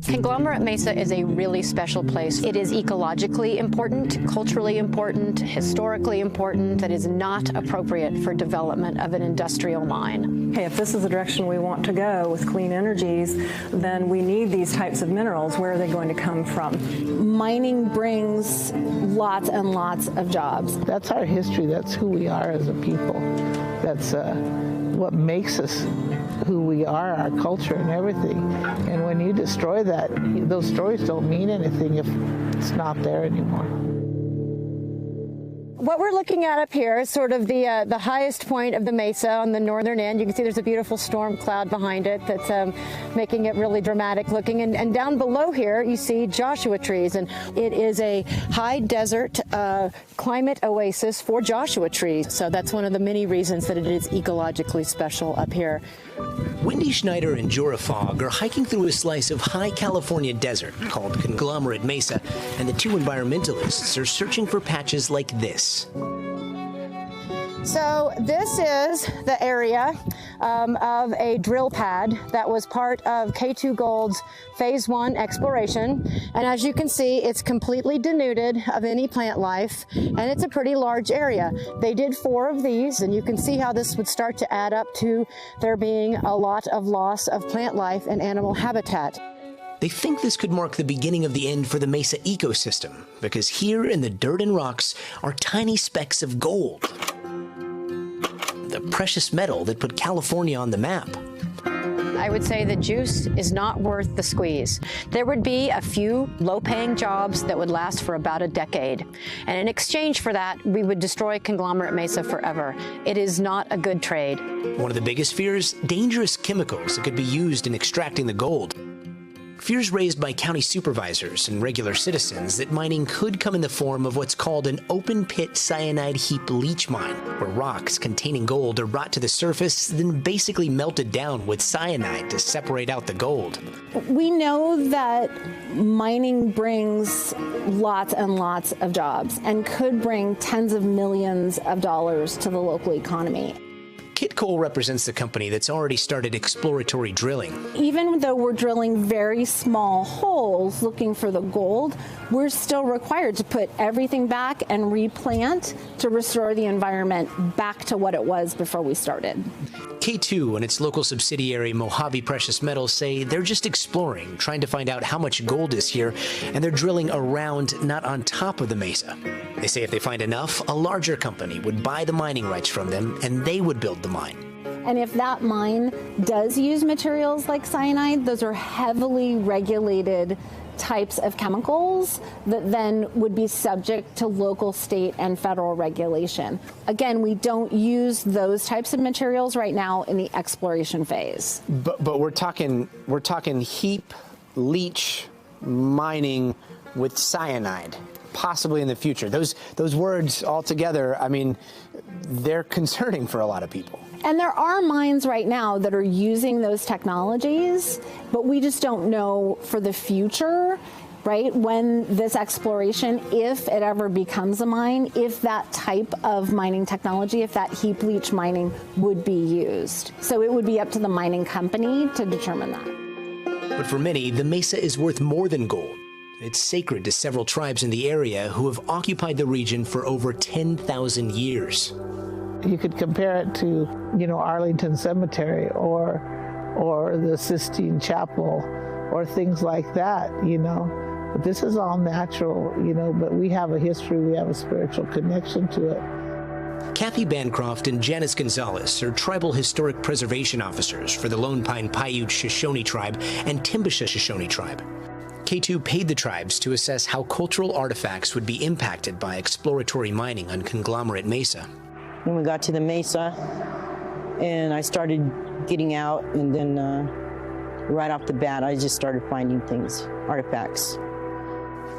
Conglomerate Mesa is a really special place. It is ecologically important, culturally important, historically important. That is not appropriate for development of an industrial mine. Okay, if this is the direction we want to go with clean energies, then we need these types of minerals. Where are they going to come from? Mining brings lots and lots of jobs. That's our history. That's who we are as a people. That's what makes us who we are, our culture and everything. And when you destroy that, those stories don't mean anything if it's not there anymore. What we're looking at up here is sort of the highest point of the mesa on the northern end. You can see there's a beautiful storm cloud behind it that's making it really dramatic looking. And down below here, you see Joshua trees. And it is a high desert climate oasis for Joshua trees. So that's one of the many reasons that it is ecologically special up here. Wendy Schneider and Jorah Fogg are hiking through a slice of high California desert called Conglomerate Mesa, and the two environmentalists are searching for patches like this. So this is the area of a drill pad that was part of K2 Gold's Phase 1 exploration. And as you can see, it's completely denuded of any plant life, and it's a pretty large area. They did 4 of these, and you can see how this would start to add up to there being a lot of loss of plant life and animal habitat. They think this could mark the beginning of the end for the Mesa ecosystem, because here in the dirt and rocks are tiny specks of gold, the precious metal that put California on the map. I would say the juice is not worth the squeeze. There would be a few low-paying jobs that would last for about a decade. And in exchange for that, we would destroy Conglomerate Mesa forever. It is not a good trade. One of the biggest fears, dangerous chemicals that could be used in extracting the gold. Fears raised by county supervisors and regular citizens that mining could come in the form of what's called an open-pit cyanide heap leach mine, where rocks containing gold are brought to the surface, then basically melted down with cyanide to separate out the gold. We know that mining brings lots and lots of jobs and could bring tens of millions of dollars to the local economy. Kit Cole represents the company that's already started exploratory drilling. Even though we're drilling very small holes looking for the gold, we're still required to put everything back and replant to restore the environment back to what it was before we started. K2 and its local subsidiary Mojave Precious Metals say they're just exploring, trying to find out how much gold is here, and they're drilling around, not on top of the mesa. They say if they find enough, a larger company would buy the mining rights from them, and they would build the mine. And if that mine does use materials like cyanide, those are heavily regulated types of chemicals that then would be subject to local, state, and federal regulation. Again, we don't use those types of materials right now in the exploration phase. But we're talking heap leach mining with cyanide, possibly in the future. Those words all together, I mean, they're concerning for a lot of people. And there are mines right now that are using those technologies, but we just don't know for the future, right, when this exploration, if it ever becomes a mine, if that type of mining technology, if that heap leach mining would be used. So it would be up to the mining company to determine that. But for many, the mesa is worth more than gold. It's sacred to several tribes in the area who have occupied the region for over 10,000 years. You could compare it to, Arlington Cemetery or the Sistine Chapel or things like that, But this is all natural, but we have a history, we have a spiritual connection to it. Kathy Bancroft and Janice Gonzalez are tribal historic preservation officers for the Lone Pine Paiute Shoshone Tribe and Timbisha Shoshone Tribe. K2 paid the tribes to assess how cultural artifacts would be impacted by exploratory mining on Conglomerate Mesa. When we got to the mesa and I started getting out, and then right off the bat I just started finding things, artifacts.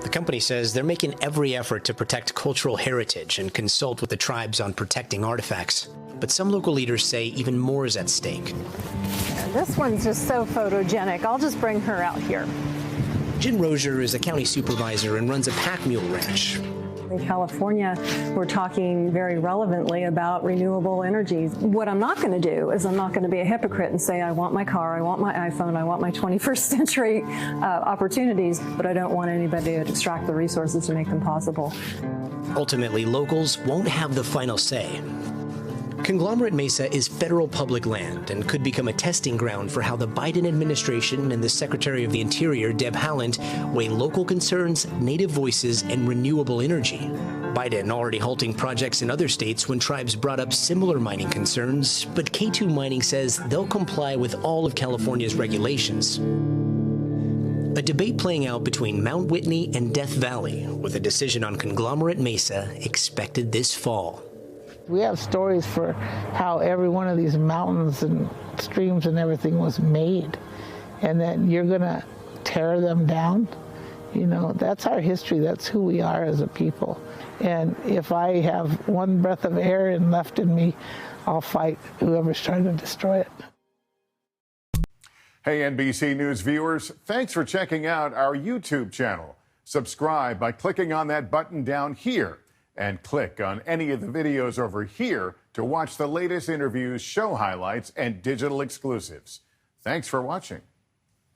The company says they're making every effort to protect cultural heritage and consult with the tribes on protecting artifacts. But some local leaders say even more is at stake. And this one's just so photogenic. I'll just bring her out here. Jen Rozier is a county supervisor and runs a pack mule ranch. In California, we're talking very relevantly about renewable energies. What I'm not going to do is I'm not going to be a hypocrite and say I want my car, I want my iPhone, I want my 21st century opportunities, but I don't want anybody to extract the resources to make them possible. Ultimately, locals won't have the final say. Conglomerate Mesa is federal public land and could become a testing ground for how the Biden administration and the Secretary of the Interior, Deb Haaland, weigh local concerns, native voices, and renewable energy. Biden already halting projects in other states when tribes brought up similar mining concerns, but K2 Mining says they'll comply with all of California's regulations. A debate playing out between Mount Whitney and Death Valley, with a decision on Conglomerate Mesa expected this fall. We have stories for how every one of these mountains and streams and everything was made, and then you're going to tear them down. You know, that's our history. That's who we are as a people. And if I have one breath of air left in me, I'll fight whoever's trying to destroy it. Hey, NBC News viewers, thanks for checking out our YouTube channel. Subscribe by clicking on that button down here, and click on any of the videos over here to watch the latest interviews, show highlights, and digital exclusives. Thanks for watching.